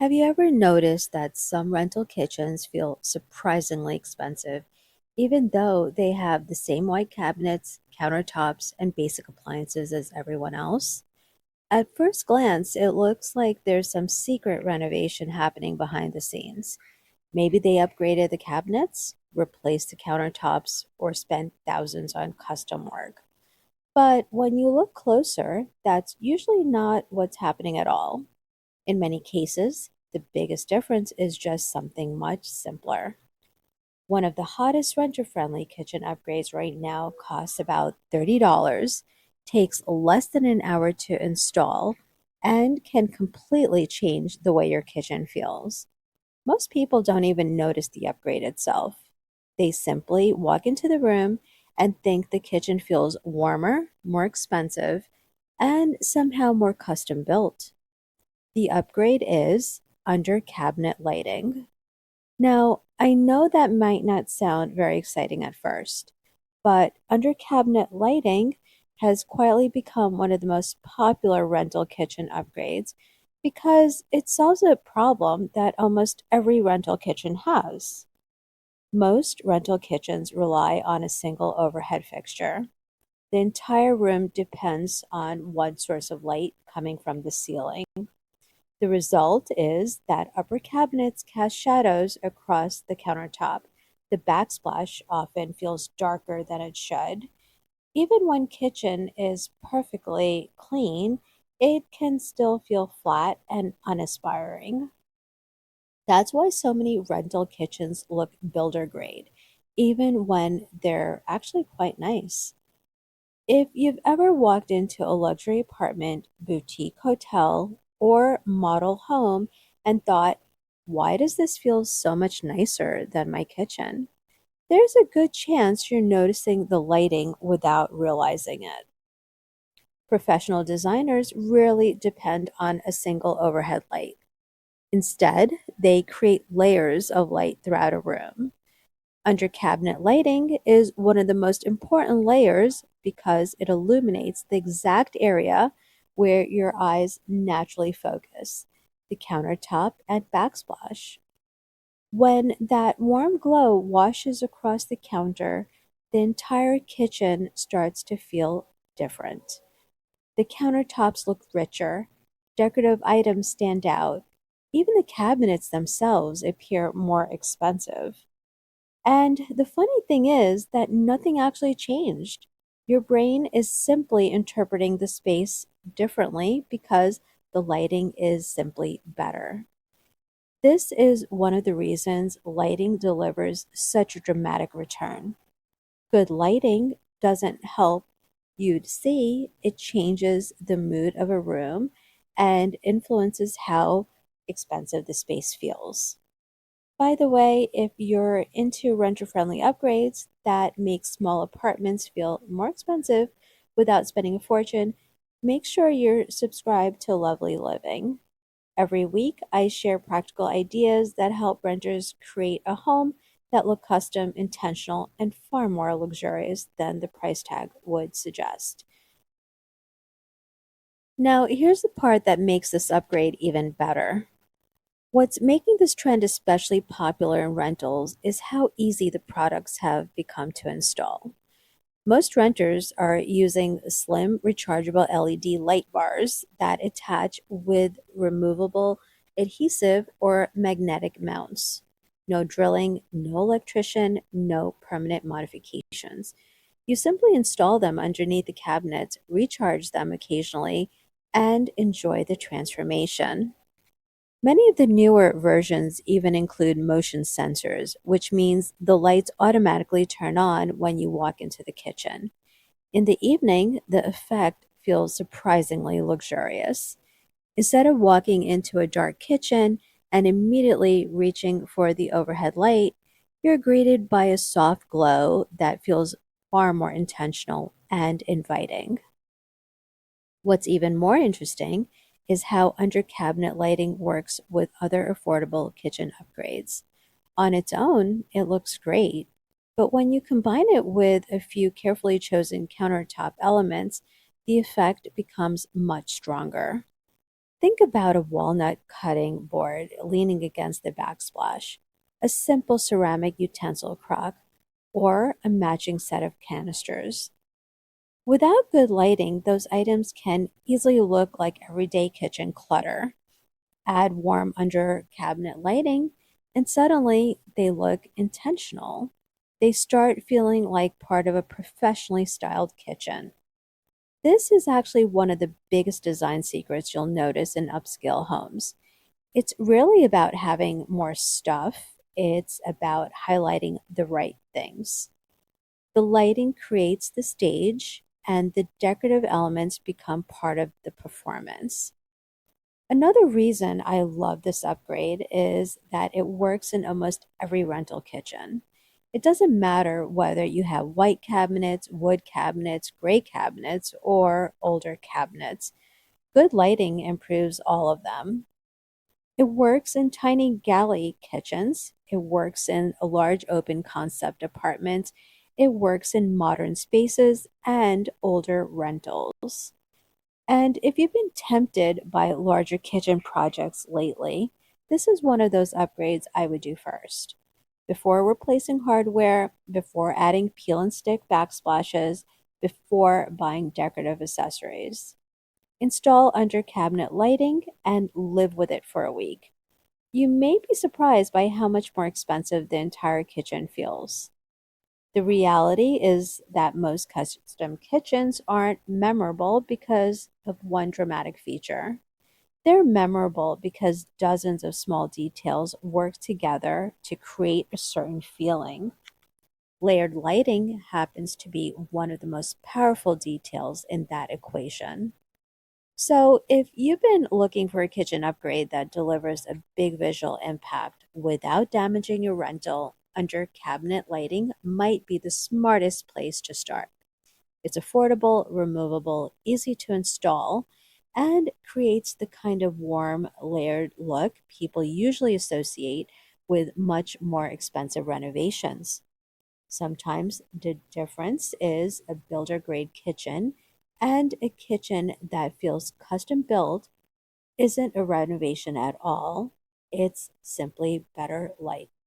Have you ever noticed that some rental kitchens feel surprisingly expensive, even though they have the same white cabinets, countertops, and basic appliances as everyone else? At first glance, it looks like there's some secret renovation happening behind the scenes. Maybe they upgraded the cabinets, replaced the countertops, or spent thousands on custom work. But when you look closer, that's usually not what's happening at all. In many cases, the biggest difference is just something much simpler. One of the hottest renter friendly kitchen upgrades right now costs about $30, takes less than an hour to install, and can completely change the way your kitchen feels. Most people don't even notice the upgrade itself. They simply walk into the room and think the kitchen feels warmer, more expensive, and somehow more custom built. The upgrade is under cabinet lighting. Now, I know that might not sound very exciting at first, but under cabinet lighting has quietly become one of the most popular rental kitchen upgrades because it solves a problem that almost every rental kitchen has. Most rental kitchens rely on a single overhead fixture. The entire room depends on one source of light coming from the ceiling. The result is that upper cabinets cast shadows across the countertop. The backsplash often feels darker than it should. Even when kitchen is perfectly clean, it can still feel flat and uninspiring. That's why so many rental kitchens look builder grade, even when they're actually quite nice. If you've ever walked into a luxury apartment, boutique hotel, or model home and thought, why does this feel so much nicer than my kitchen? There's a good chance you're noticing the lighting without realizing it. Professional designers rarely depend on a single overhead light. Instead, they create layers of light throughout a room. Under cabinet lighting is one of the most important layers because it illuminates the exact area where your eyes naturally focus, the countertop and backsplash. When that warm glow washes across the counter, the entire kitchen starts to feel different. The countertops look richer, decorative items stand out, even the cabinets themselves appear more expensive. And the funny thing is that nothing actually changed. Your brain is simply interpreting the space differently because the lighting is simply better. This is one of the reasons lighting delivers such a dramatic return. Good lighting doesn't help you to see, it changes the mood of a room and influences how expensive the space feels. By the way, if you're into renter-friendly upgrades that make small apartments feel more expensive without spending a fortune, make sure you're subscribed to Lovely Living. Every week, I share practical ideas that help renters create a home that look custom, intentional, and far more luxurious than the price tag would suggest. Now, here's the part that makes this upgrade even better. What's making this trend especially popular in rentals is how easy the products have become to install. Most renters are using slim rechargeable LED light bars that attach with removable adhesive or magnetic mounts. No drilling, no electrician, no permanent modifications. You simply install them underneath the cabinet, recharge them occasionally, and enjoy the transformation. Many of the newer versions even include motion sensors, which means the lights automatically turn on when you walk into the kitchen. In the evening, the effect feels surprisingly luxurious. Instead of walking into a dark kitchen and immediately reaching for the overhead light, you're greeted by a soft glow that feels far more intentional and inviting. What's even more interesting is how under cabinet lighting works with other affordable kitchen upgrades. On its own, it looks great, but when you combine it with a few carefully chosen countertop elements, the effect becomes much stronger. Think about a walnut cutting board leaning against the backsplash, a simple ceramic utensil crock, or a matching set of canisters. Without good lighting, those items can easily look like everyday kitchen clutter. Add warm under cabinet lighting, and suddenly they look intentional. They start feeling like part of a professionally styled kitchen. This is actually one of the biggest design secrets you'll notice in upscale homes. It's really about having more stuff, it's about highlighting the right things. The lighting creates the stage, and the decorative elements become part of the performance. Another reason I love this upgrade is that it works in almost every rental kitchen. It doesn't matter whether you have white cabinets, wood cabinets, gray cabinets, or older cabinets. Good lighting improves all of them. It works in tiny galley kitchens. It works in a large open concept apartments. It works in modern spaces and older rentals. And if you've been tempted by larger kitchen projects lately, this is one of those upgrades I would do first. Before replacing hardware, before adding peel and stick backsplashes, before buying decorative accessories. Install under cabinet lighting and live with it for a week. You may be surprised by how much more expensive the entire kitchen feels. The reality is that most custom kitchens aren't memorable because of one dramatic feature. They're memorable because dozens of small details work together to create a certain feeling. Layered lighting happens to be one of the most powerful details in that equation. So, if you've been looking for a kitchen upgrade that delivers a big visual impact without damaging your rental, under cabinet lighting might be the smartest place to start. It's affordable, removable, easy to install, and creates the kind of warm, layered look people usually associate with much more expensive renovations. Sometimes the difference is a builder grade kitchen, and a kitchen that feels custom built isn't a renovation at all. It's simply better light.